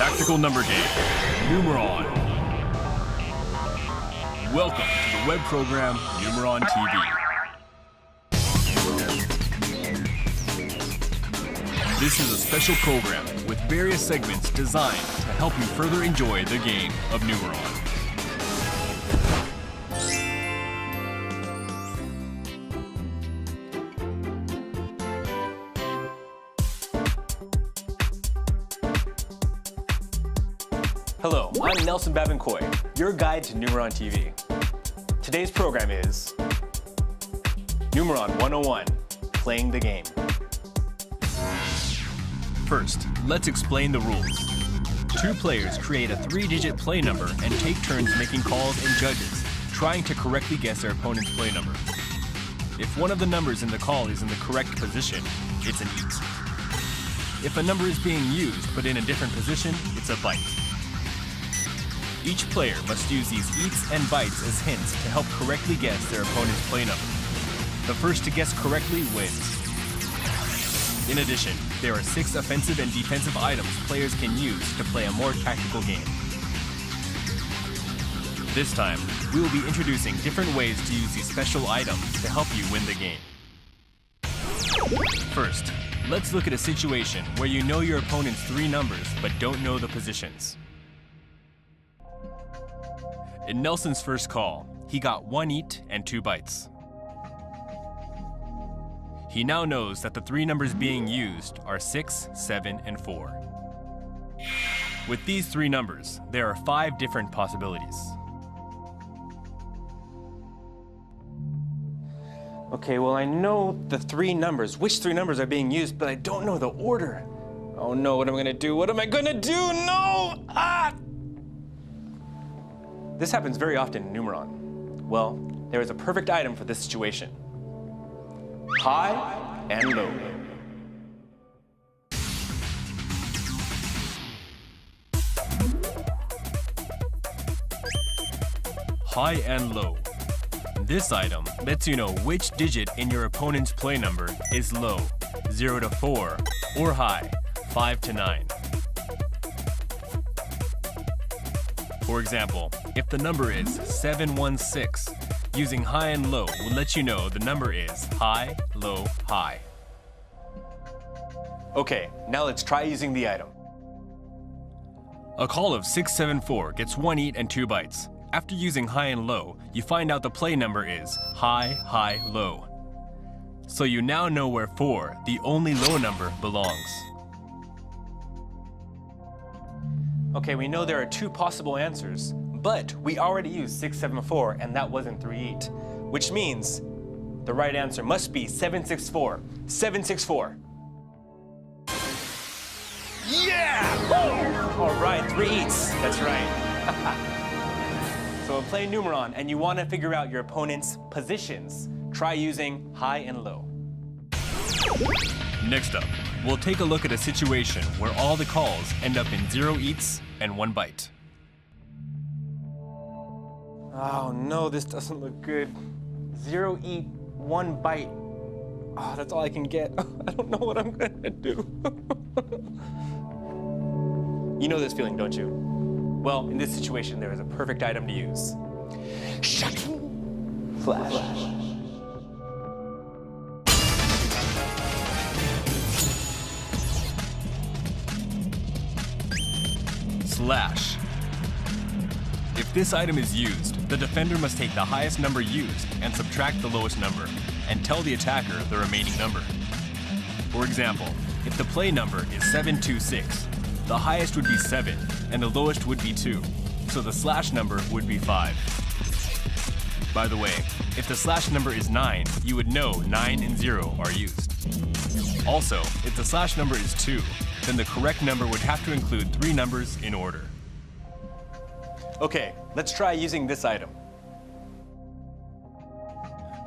tactical number game, Numer0n. Welcome to the web program Numer0n TV. This is a special program with various segments designed to help you further enjoy the game of Numer0n. Hello, I'm Nelson Babin-Coy, your guide to Numer0n TV. Today's program is Numer0n 101, Playing the Game. First, let's explain the rules. Two players create a 3-digit play number and take turns making calls and judges, trying to correctly guess their opponent's play number. If one of the numbers in the call is in the correct position, it's an eat. If a number is being used but in a different position, it's a bite. Each player must use these eats and bites as hints to help correctly guess their opponent's play number. The first to guess correctly wins. In addition, there are 6 offensive and defensive items players can use to play a more tactical game. This time, we will be introducing different ways to use these special items to help you win the game. First, let's look at a situation where you know your opponent's 3 numbers but don't know the positions. In Nelson's first call, he got 1 eat and 2 bites. He now knows that the 3 numbers being used are 6, 7, and 4. With these 3 numbers, there are 5 different possibilities. Okay, well I know the 3 numbers, which 3 numbers are being used, but I don't know the order. Oh no, what am I gonna do? What am I gonna do? No! Ah! This happens very often in Numer0n. Well, there is a perfect item for this situation. High and low. High and low. This item lets you know which digit in your opponent's play number is low, 0 to 4, or high, 5 to 9. For example, if the number is 716, using high and low will let you know the number is high, low, high. Okay, now let's try using the item. A call of 674 gets 1 eat and 2 bites. After using high and low, you find out the play number is high, high, low. So you now know where 4, the only low number, belongs. Okay, we know there are 2 possible answers, but we already used 674 and that wasn't 3 eat, which means the right answer must be 764. 764. Yeah! Woo! All right, 3 eats. That's right. So play Numer0n and you want to figure out your opponent's positions. Try using high and low. Next up, we'll take a look at a situation where all the calls end up in 0 eats and 1 bite. Oh no, this doesn't look good. 0 eat, 1 bite. Oh, that's all I can get. I don't know what I'm gonna do. You know this feeling, don't you? Well, in this situation, there is a perfect item to use. Shuttle Flash. Slash. If this item is used, the defender must take the highest number used and subtract the lowest number, and tell the attacker the remaining number. For example, if the play number is 726, the highest would be 7, and the lowest would be 2, so the slash number would be 5. By the way, if the slash number is 9, you would know 9 and 0 are used. Also, if the slash number is 2, then the correct number would have to include 3 numbers in order. Okay, let's try using this item.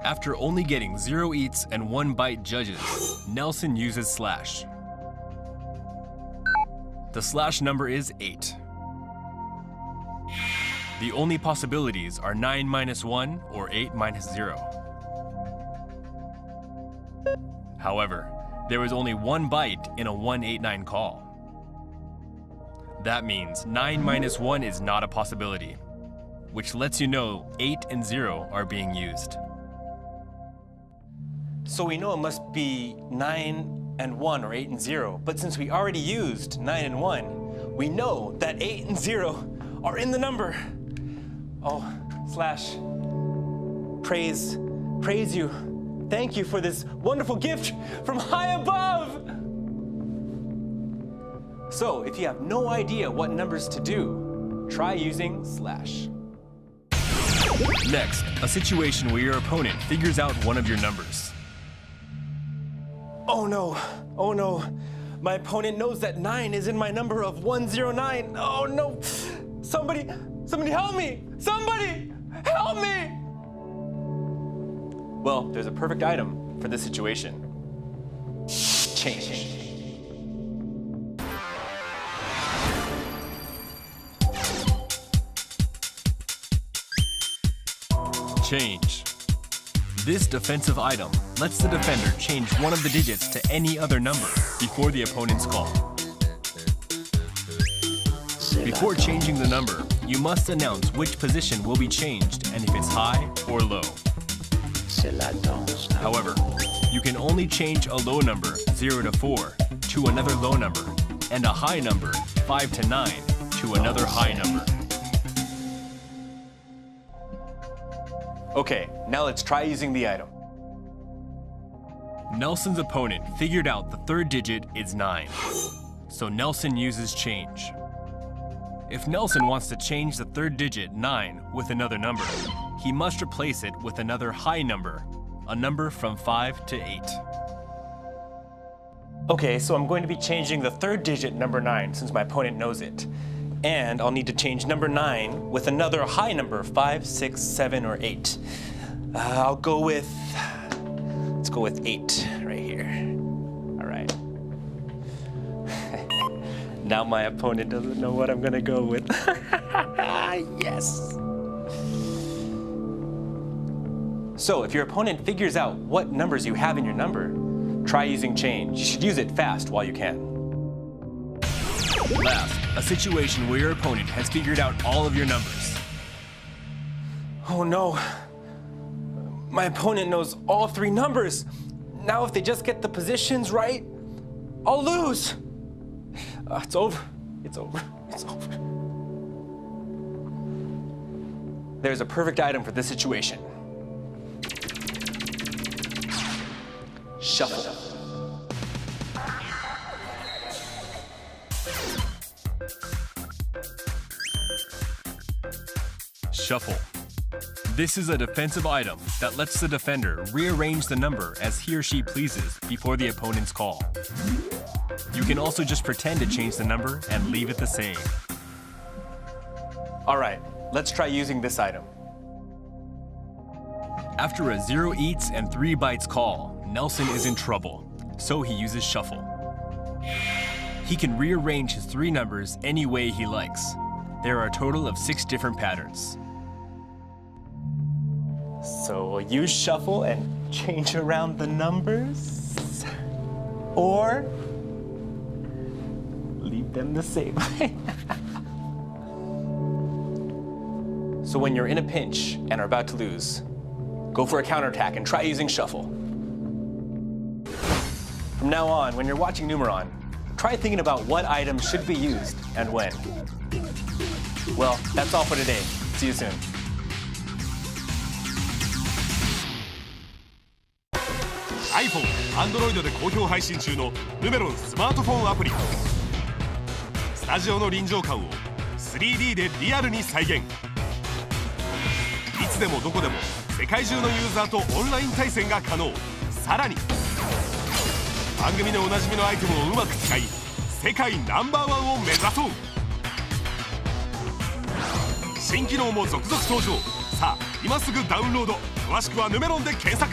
After only getting 0 eats and 1 bite judges, Nelson uses slash. The slash number is 8. The only possibilities are 9 minus 1 or 8 minus 0. However, there was only 1 bite in a 189 call. That means 9 minus 1 is not a possibility, which lets you know 8 and 0 are being used. So we know it must be 9 and 1 or 8 and 0, but since we already used 9 and 1, we know that 8 and 0 are in the number. Oh, Slash, praise you. Thank you for this wonderful gift from high above. So if you have no idea what numbers to do, try using Slash. Next, a situation where your opponent figures out one of your numbers. Oh no. My opponent knows that 9 is in my number of 109. Oh no. Somebody help me! Somebody help me! Well, there's a perfect item for this situation. Change. Change. This defensive item lets the defender change one of the digits to any other number before the opponent's call. Before changing the number, you must announce which position will be changed and if it's high or low. However, you can only change a low number, 0 to 4, to another low number, and a high number, 5 to 9, to another high number. Okay, now let's try using the item. Nelson's opponent figured out the third digit is 9, so Nelson uses change. If Nelson wants to change the third digit, 9, with another number, he must replace it with another high number, a number from 5 to 8. Okay, so I'm going to be changing the third digit, number 9, since my opponent knows it. And I'll need to change number 9 with another high number, 5, 6, 7, or 8. Let's go with 8 right here. All right. Now my opponent doesn't know what I'm gonna go with. Yes. So if your opponent figures out what numbers you have in your number, try using change. You should use it fast while you can. Last, a situation where your opponent has figured out all of your numbers. Oh no. My opponent knows all 3 numbers. Now if they just get the positions right, I'll lose. It's over. There's a perfect item for this situation. Shuffle. Shuffle. This is a defensive item that lets the defender rearrange the number as he or she pleases before the opponent's call. You can also just pretend to change the number and leave it the same. All right, let's try using this item. After a 0 eats and 3 bites call, Nelson is in trouble, so he uses shuffle. He can rearrange his 3 numbers any way he likes. There are a total of 6 different patterns. So we'll use shuffle and change around the numbers, or leave them the same. So when you're in a pinch and are about to lose, go for a counterattack and try using shuffle. From now on, when you're watching Numer0n, try thinking about what items should be used and when. Well, that's all for today. See you soon. iPhone、Android で好評配信中のNumer0nスマートフォンアプリ。スタジオの臨場感を 3D でリアルに再現。いつでもどこでも世界中のユーザーとオンライン対戦が可能。さらに番組でおなじみのアイテムをうまく使い世界No.1を目指そう。新機能も続々登場。さあ今すぐダウンロード。詳しくはNumer0nで検索。